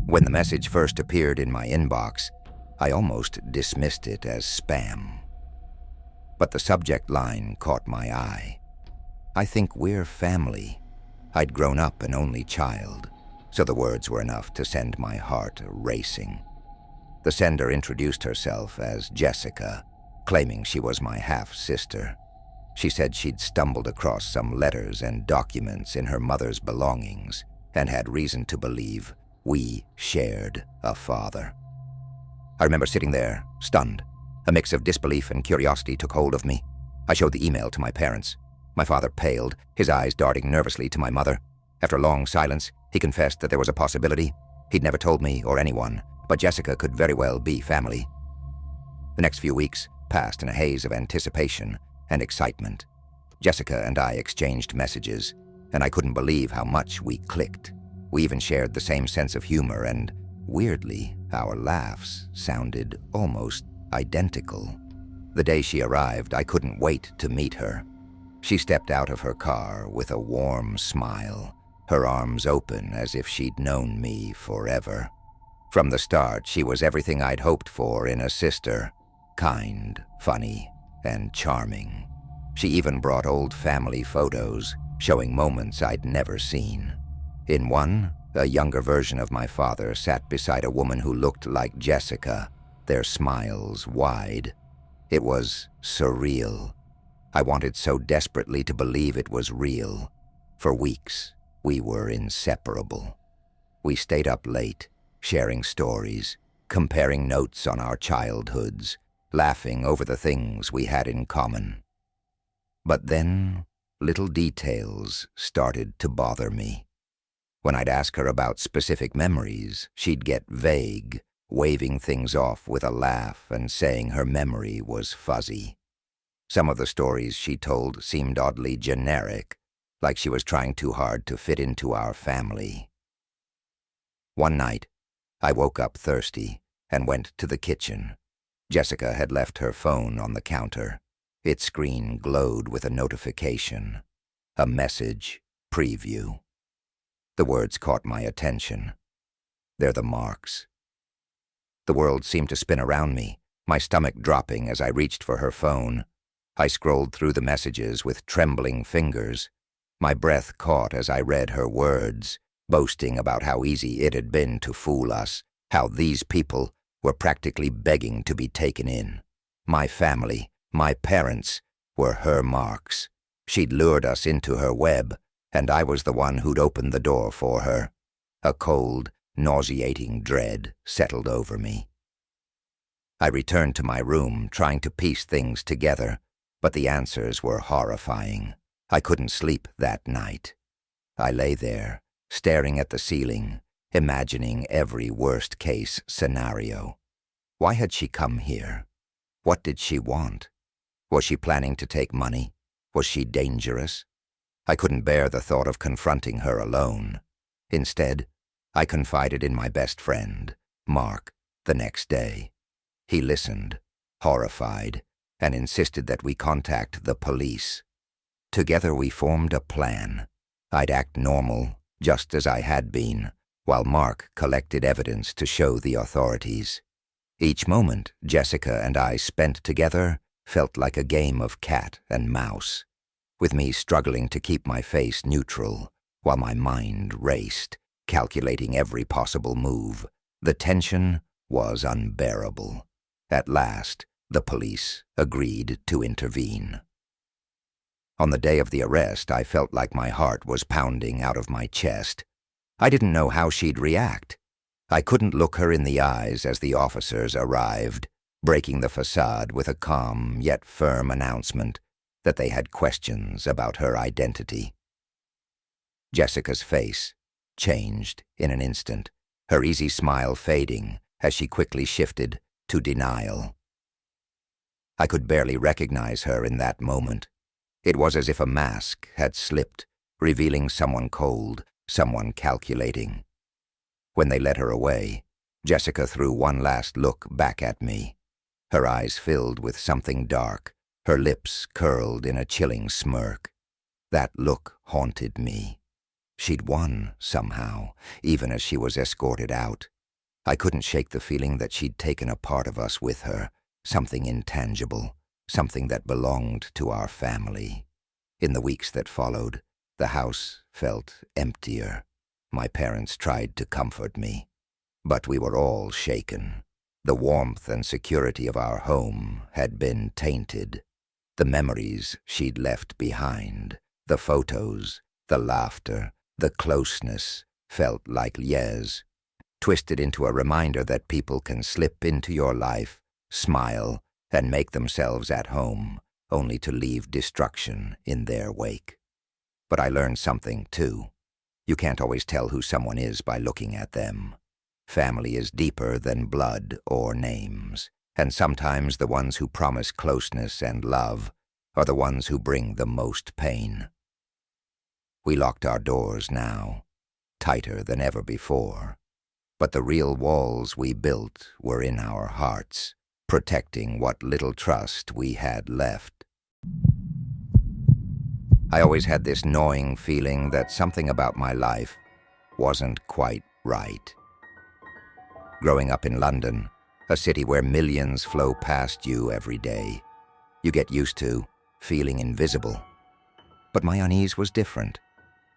When the message first appeared in my inbox, I almost dismissed it as spam. But the subject line caught my eye. "I think we're family." I'd grown up an only child, so the words were enough to send my heart racing. The sender introduced herself as Jessica, claiming she was my half-sister. She said she'd stumbled across some letters and documents in her mother's belongings and had reason to believe we shared a father. I remember sitting there, stunned. A mix of disbelief and curiosity took hold of me. I showed the email to my parents. My father paled, his eyes darting nervously to my mother. After a long silence, he confessed that there was a possibility. He'd never told me or anyone, but Jessica could very well be family. The next few weeks passed in a haze of anticipation and excitement. Jessica and I exchanged messages, and I couldn't believe how much we clicked. We even shared the same sense of humor, and weirdly, our laughs sounded almost identical. The day she arrived, I couldn't wait to meet her. She stepped out of her car with a warm smile, her arms open as if she'd known me forever. From the start, she was everything I'd hoped for in a sister: kind, funny, and charming. She even brought old family photos, showing moments I'd never seen. In one, a younger version of my father sat beside a woman who looked like Jessica, their smiles wide. It was surreal. I wanted so desperately to believe it was real. For weeks, we were inseparable. We stayed up late, sharing stories, comparing notes on our childhoods, laughing over the things we had in common. But then, little details started to bother me. When I'd ask her about specific memories, she'd get vague, waving things off with a laugh and saying her memory was fuzzy. Some of the stories she told seemed oddly generic, like she was trying too hard to fit into our family. One night, I woke up thirsty and went to the kitchen. Jessica had left her phone on the counter. Its screen glowed with a notification. A message preview. The words caught my attention. "They're the marks." The world seemed to spin around me, my stomach dropping as I reached for her phone. I scrolled through the messages with trembling fingers. My breath caught as I read her words, boasting about how easy it had been to fool us, how these people were practically begging to be taken in. My family, my parents, were her marks. She'd lured us into her web, and I was the one who'd opened the door for her. A cold, nauseating dread settled over me. I returned to my room, trying to piece things together, but the answers were horrifying. I couldn't sleep that night. I lay there, staring at the ceiling, imagining every worst-case scenario. Why had she come here? What did she want? Was she planning to take money? Was she dangerous? I couldn't bear the thought of confronting her alone. Instead, I confided in my best friend, Mark, the next day. He listened, horrified, and insisted that we contact the police. Together we formed a plan. I'd act normal, just as I had been, while Mark collected evidence to show the authorities. Each moment Jessica and I spent together felt like a game of cat and mouse, with me struggling to keep my face neutral, while my mind raced, calculating every possible move. The tension was unbearable. At last, the police agreed to intervene. On the day of the arrest, I felt like my heart was pounding out of my chest. I didn't know how she'd react. I couldn't look her in the eyes as the officers arrived, breaking the facade with a calm yet firm announcement that they had questions about her identity. Jessica's face changed in an instant, her easy smile fading as she quickly shifted to denial. I could barely recognize her in that moment. It was as if a mask had slipped, revealing someone cold, someone calculating. When they led her away, Jessica threw one last look back at me. Her eyes filled with something dark, her lips curled in a chilling smirk. That look haunted me. She'd won somehow, even as she was escorted out. I couldn't shake the feeling that she'd taken a part of us with her, something intangible, something that belonged to our family. In the weeks that followed, the house felt emptier. My parents tried to comfort me, but we were all shaken. The warmth and security of our home had been tainted. The memories she'd left behind, the photos, the laughter, the closeness, felt like years, twisted into a reminder that people can slip into your life, smile, and make themselves at home, only to leave destruction in their wake. But I learned something, too. You can't always tell who someone is by looking at them. Family is deeper than blood or names, and sometimes the ones who promise closeness and love are the ones who bring the most pain. We locked our doors now, tighter than ever before, but the real walls we built were in our hearts, protecting what little trust we had left. I always had this gnawing feeling that something about my life wasn't quite right. Growing up in London, a city where millions flow past you every day, you get used to feeling invisible. But my unease was different.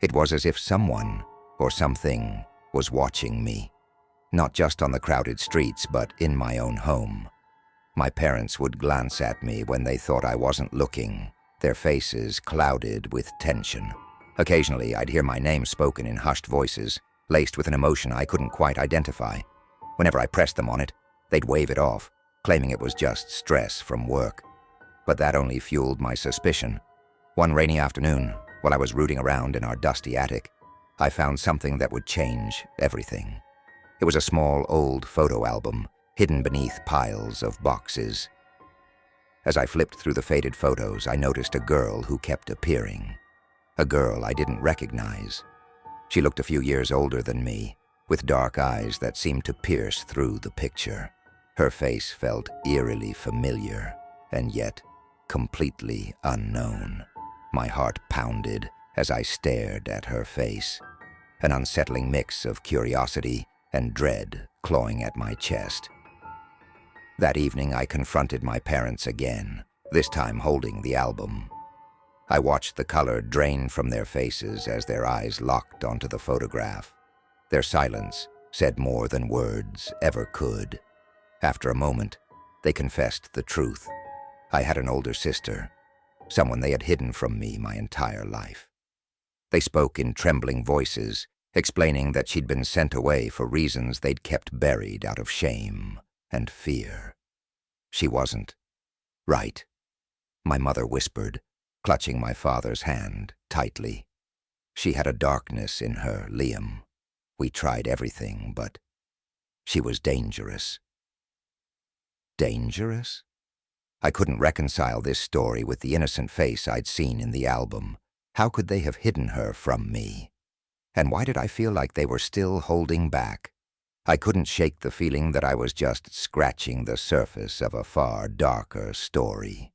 It was as if someone or something was watching me, not just on the crowded streets, but in my own home. My parents would glance at me when they thought I wasn't looking, their faces clouded with tension. Occasionally, I'd hear my name spoken in hushed voices, laced with an emotion I couldn't quite identify. Whenever I pressed them on it, they'd wave it off, claiming it was just stress from work. But that only fueled my suspicion. One rainy afternoon, while I was rooting around in our dusty attic, I found something that would change everything. It was a small, old photo album, hidden beneath piles of boxes. As I flipped through the faded photos, I noticed a girl who kept appearing. A girl I didn't recognize. She looked a few years older than me, with dark eyes that seemed to pierce through the picture. Her face felt eerily familiar, and yet completely unknown. My heart pounded as I stared at her face, an unsettling mix of curiosity and dread clawing at my chest. That evening, I confronted my parents again, this time holding the album. I watched the color drain from their faces as their eyes locked onto the photograph. Their silence said more than words ever could. After a moment, they confessed the truth. I had an older sister, someone they had hidden from me my entire life. They spoke in trembling voices, explaining that she'd been sent away for reasons they'd kept buried out of shame and fear. She wasn't right, my mother whispered, clutching my father's hand tightly. She had a darkness in her, Liam. We tried everything, but she was dangerous. Dangerous? I couldn't reconcile this story with the innocent face I'd seen in the album. How could they have hidden her from me? And why did I feel like they were still holding back? I couldn't shake the feeling that I was just scratching the surface of a far darker story.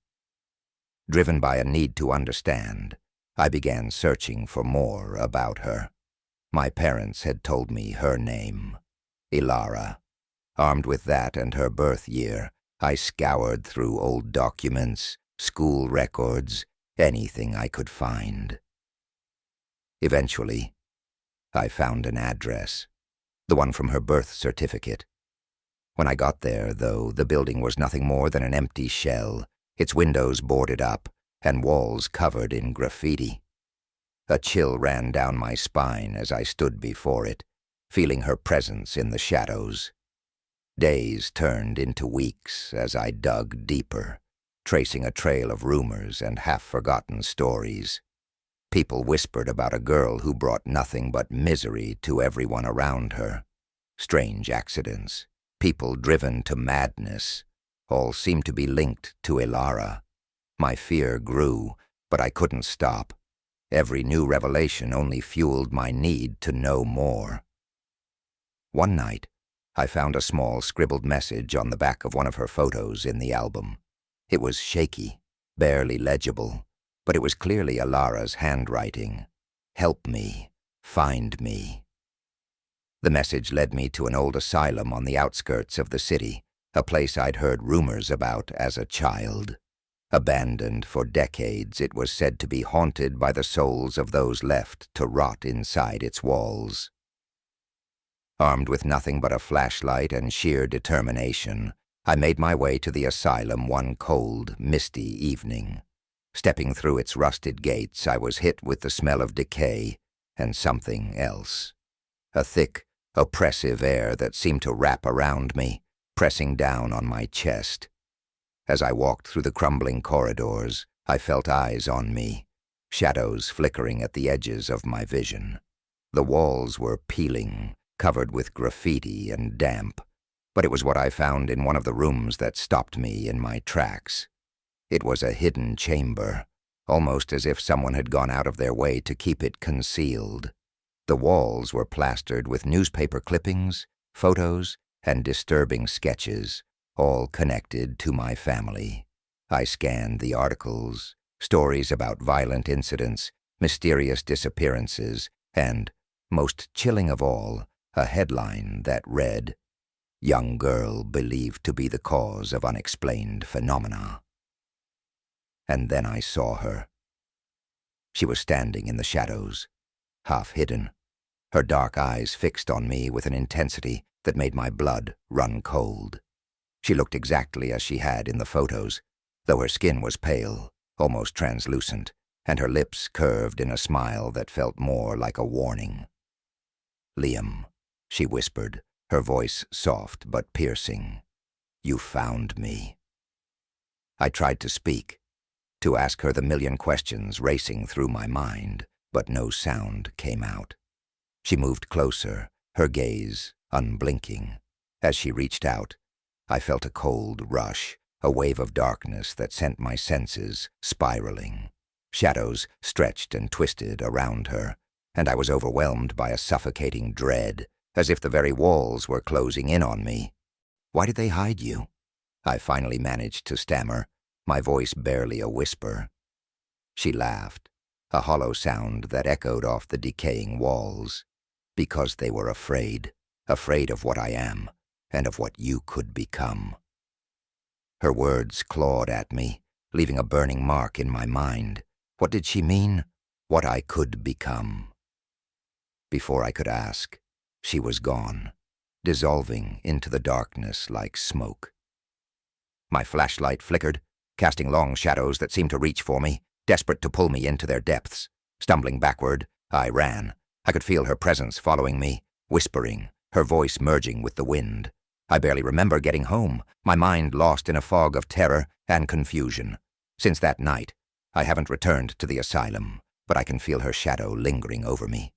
Driven by a need to understand, I began searching for more about her. My parents had told me her name, Ilara. Armed with that and her birth year, I scoured through old documents, school records, anything I could find. Eventually, I found an address, the one from her birth certificate. When I got there, though, the building was nothing more than an empty shell, its windows boarded up and walls covered in graffiti. A chill ran down my spine as I stood before it, feeling her presence in the shadows. Days turned into weeks as I dug deeper, tracing a trail of rumors and half-forgotten stories. People whispered about a girl who brought nothing but misery to everyone around her. Strange accidents, people driven to madness, all seemed to be linked to Ilara. My fear grew, but I couldn't stop. Every new revelation only fueled my need to know more. One night, I found a small scribbled message on the back of one of her photos in the album. It was shaky, barely legible, but it was clearly Ilara's handwriting. Help me, find me. The message led me to an old asylum on the outskirts of the city, a place I'd heard rumors about as a child. Abandoned for decades, it was said to be haunted by the souls of those left to rot inside its walls. Armed with nothing but a flashlight and sheer determination, I made my way to the asylum one cold, misty evening. Stepping through its rusted gates, I was hit with the smell of decay and something else. A thick, oppressive air that seemed to wrap around me, pressing down on my chest. As I walked through the crumbling corridors, I felt eyes on me, shadows flickering at the edges of my vision. The walls were peeling, covered with graffiti and damp, but it was what I found in one of the rooms that stopped me in my tracks. It was a hidden chamber, almost as if someone had gone out of their way to keep it concealed. The walls were plastered with newspaper clippings, photos, and disturbing sketches, all connected to my family. I scanned the articles, stories about violent incidents, mysterious disappearances, and, most chilling of all, a headline that read, "Young girl believed to be the cause of unexplained phenomena." And then I saw her. She was standing in the shadows, half hidden, her dark eyes fixed on me with an intensity that made my blood run cold. She looked exactly as she had in the photos, though her skin was pale, almost translucent, and her lips curved in a smile that felt more like a warning. "Liam," she whispered, her voice soft but piercing. "You found me." I tried to speak, to ask her the million questions racing through my mind, but no sound came out. She moved closer, her gaze unblinking. As she reached out, I felt a cold rush, a wave of darkness that sent my senses spiraling. Shadows stretched and twisted around her, and I was overwhelmed by a suffocating dread, as if the very walls were closing in on me. "Why did they hide you?" I finally managed to stammer, my voice barely a whisper. She laughed, a hollow sound that echoed off the decaying walls. "Because they were afraid of what I am, and of what you could become." Her words clawed at me, leaving a burning mark in my mind. What did she mean? What I could become? Before I could ask, she was gone, dissolving into the darkness like smoke. My flashlight flickered, casting long shadows that seemed to reach for me, desperate to pull me into their depths. Stumbling backward, I ran. I could feel her presence following me, whispering, her voice merging with the wind. I barely remember getting home, my mind lost in a fog of terror and confusion. Since that night, I haven't returned to the asylum, but I can feel her shadow lingering over me.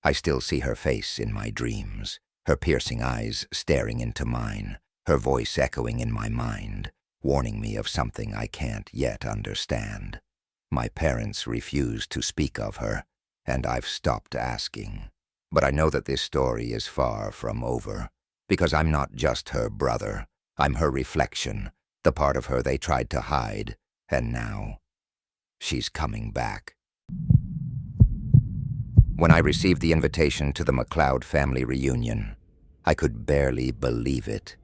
I still see her face in my dreams, her piercing eyes staring into mine, her voice echoing in my mind, warning me of something I can't yet understand. My parents refuse to speak of her, and I've stopped asking. But I know that this story is far from over, because I'm not just her brother. I'm her reflection, the part of her they tried to hide, and now she's coming back. When I received the invitation to the McLeod family reunion, I could barely believe it.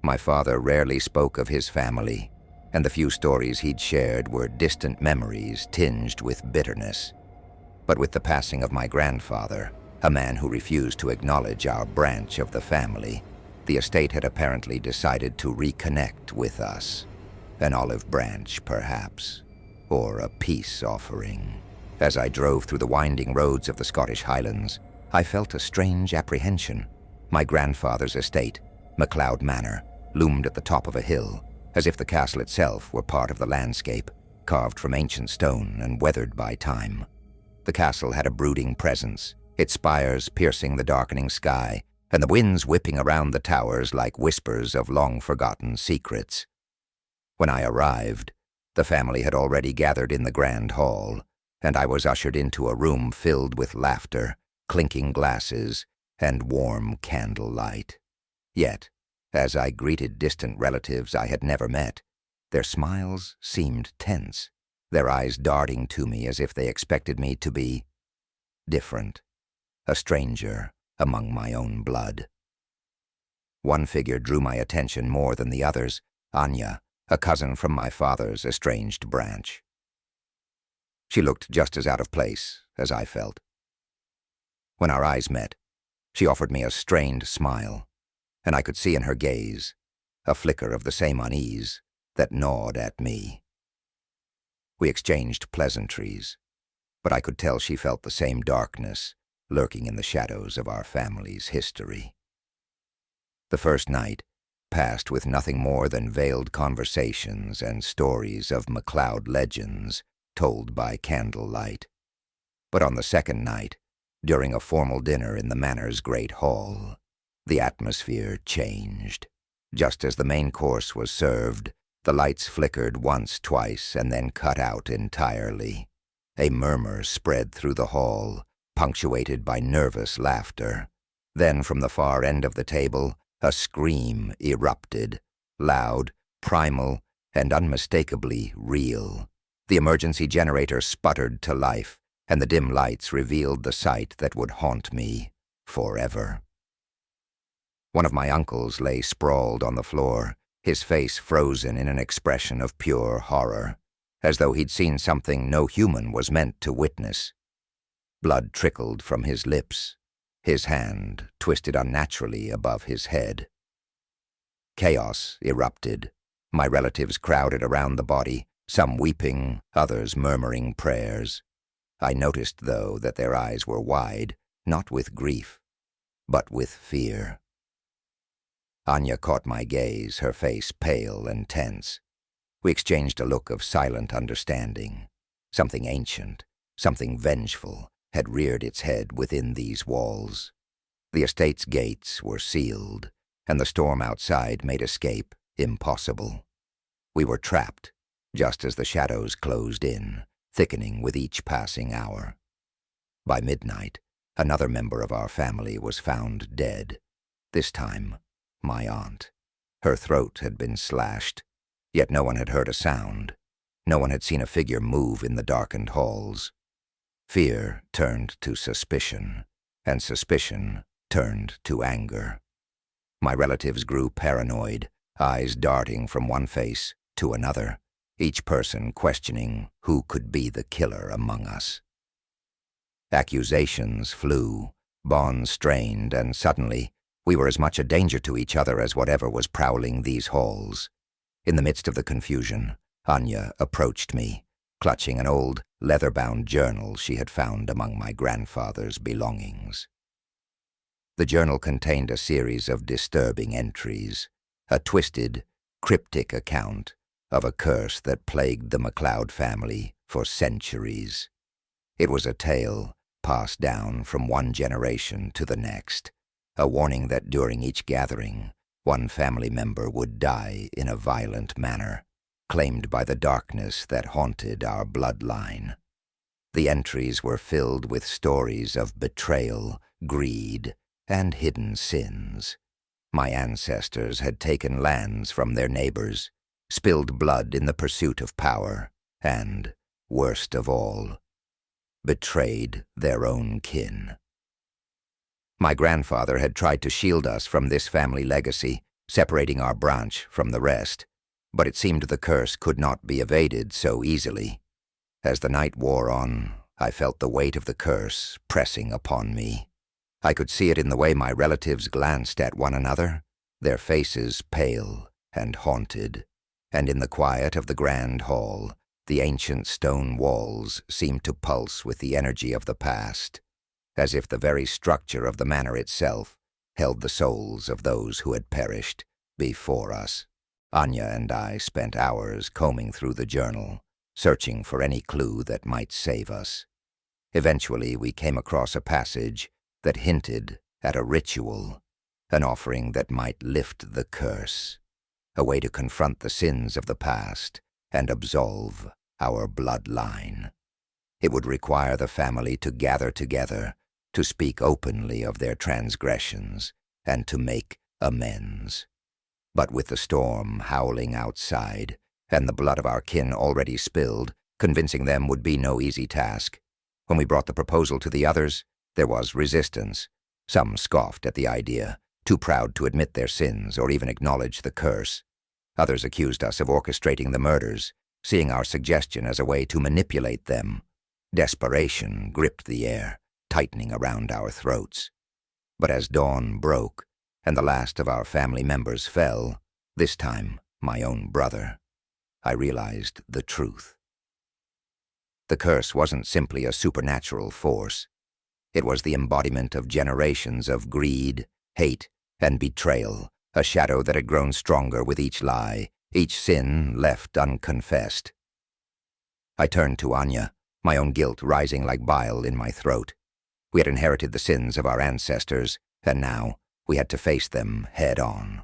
My father rarely spoke of his family, and the few stories he'd shared were distant memories tinged with bitterness. But with the passing of my grandfather, a man who refused to acknowledge our branch of the family, the estate had apparently decided to reconnect with us. An olive branch, perhaps, or a peace offering. As I drove through the winding roads of the Scottish Highlands, I felt a strange apprehension. My grandfather's estate, McLeod Manor, loomed at the top of a hill, as if the castle itself were part of the landscape, carved from ancient stone and weathered by time. The castle had a brooding presence, its spires piercing the darkening sky, and the winds whipping around the towers like whispers of long-forgotten secrets. When I arrived, the family had already gathered in the grand hall, and I was ushered into a room filled with laughter, clinking glasses, and warm candlelight. Yet, as I greeted distant relatives I had never met, their smiles seemed tense, their eyes darting to me as if they expected me to be different, a stranger, among my own blood. One figure drew my attention more than the others, Anya, a cousin from my father's estranged branch. She looked just as out of place as I felt. When our eyes met, she offered me a strained smile, and I could see in her gaze a flicker of the same unease that gnawed at me. We exchanged pleasantries, but I could tell she felt the same darkness lurking in the shadows of our family's history. The first night passed with nothing more than veiled conversations and stories of MacLeod legends told by candlelight. But on the second night, during a formal dinner in the manor's great hall, the atmosphere changed. Just as the main course was served, the lights flickered once, twice, and then cut out entirely. A murmur spread through the hall, punctuated by nervous laughter. Then from the far end of the table, a scream erupted, loud, primal, and unmistakably real. The emergency generator sputtered to life, and the dim lights revealed the sight that would haunt me forever. One of my uncles lay sprawled on the floor, his face frozen in an expression of pure horror, as though he'd seen something no human was meant to witness. Blood trickled from his lips, his hand twisted unnaturally above his head. Chaos erupted. My relatives crowded around the body, some weeping, others murmuring prayers. I noticed, though, that their eyes were wide, not with grief, but with fear. Anya caught my gaze, her face pale and tense. We exchanged a look of silent understanding. Something ancient, something vengeful, had reared its head within these walls. The estate's gates were sealed, and the storm outside made escape impossible. We were trapped, just as the shadows closed in, thickening with each passing hour. By midnight, another member of our family was found dead. This time, my aunt. Her throat had been slashed, yet no one had heard a sound. No one had seen a figure move in the darkened halls. Fear turned to suspicion, and suspicion turned to anger. My relatives grew paranoid, eyes darting from one face to another, each person questioning who could be the killer among us. Accusations flew, bonds strained, and suddenly we were as much a danger to each other as whatever was prowling these halls. In the midst of the confusion, Anya approached me, clutching an old, leather-bound journal she had found among my grandfather's belongings. The journal contained a series of disturbing entries, a twisted, cryptic account of a curse that plagued the MacLeod family for centuries. It was a tale passed down from one generation to the next, a warning that during each gathering, one family member would die in a violent manner, claimed by the darkness that haunted our bloodline. The entries were filled with stories of betrayal, greed, and hidden sins. My ancestors had taken lands from their neighbors, spilled blood in the pursuit of power, and, worst of all, betrayed their own kin. My grandfather had tried to shield us from this family legacy, separating our branch from the rest, but it seemed the curse could not be evaded so easily. As the night wore on, I felt the weight of the curse pressing upon me. I could see it in the way my relatives glanced at one another, their faces pale and haunted, and in the quiet of the grand hall, the ancient stone walls seemed to pulse with the energy of the past, as if the very structure of the manor itself held the souls of those who had perished before us. Anya and I spent hours combing through the journal, searching for any clue that might save us. Eventually, we came across a passage that hinted at a ritual, an offering that might lift the curse, a way to confront the sins of the past and absolve our bloodline. It would require the family to gather together, to speak openly of their transgressions, and to make amends. But with the storm howling outside, and the blood of our kin already spilled, convincing them would be no easy task. When we brought the proposal to the others, there was resistance. Some scoffed at the idea, too proud to admit their sins or even acknowledge the curse. Others accused us of orchestrating the murders, seeing our suggestion as a way to manipulate them. Desperation gripped the air, tightening around our throats. But as dawn broke, and the last of our family members fell, this time my own brother, I realized the truth. The curse wasn't simply a supernatural force. It was the embodiment of generations of greed, hate, and betrayal, a shadow that had grown stronger with each lie, each sin left unconfessed. I turned to Anya, my own guilt rising like bile in my throat. We had inherited the sins of our ancestors, and now we had to face them head-on.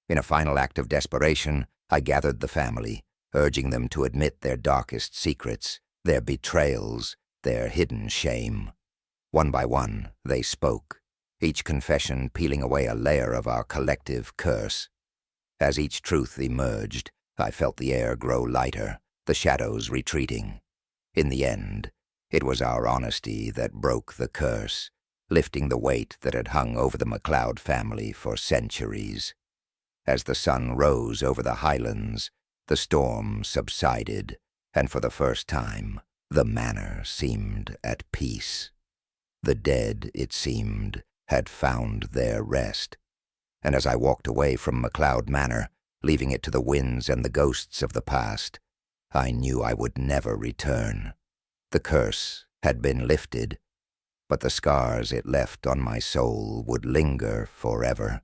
In a final act of desperation, I gathered the family, urging them to admit their darkest secrets, their betrayals, their hidden shame. One by one, they spoke, each confession peeling away a layer of our collective curse. As each truth emerged, I felt the air grow lighter, the shadows retreating. In the end, it was our honesty that broke the curse, lifting the weight that had hung over the MacLeod family for centuries. As the sun rose over the highlands, the storm subsided, and for the first time, the manor seemed at peace. The dead, it seemed, had found their rest. And as I walked away from MacLeod Manor, leaving it to the winds and the ghosts of the past, I knew I would never return. The curse had been lifted, but the scars it left on my soul would linger forever.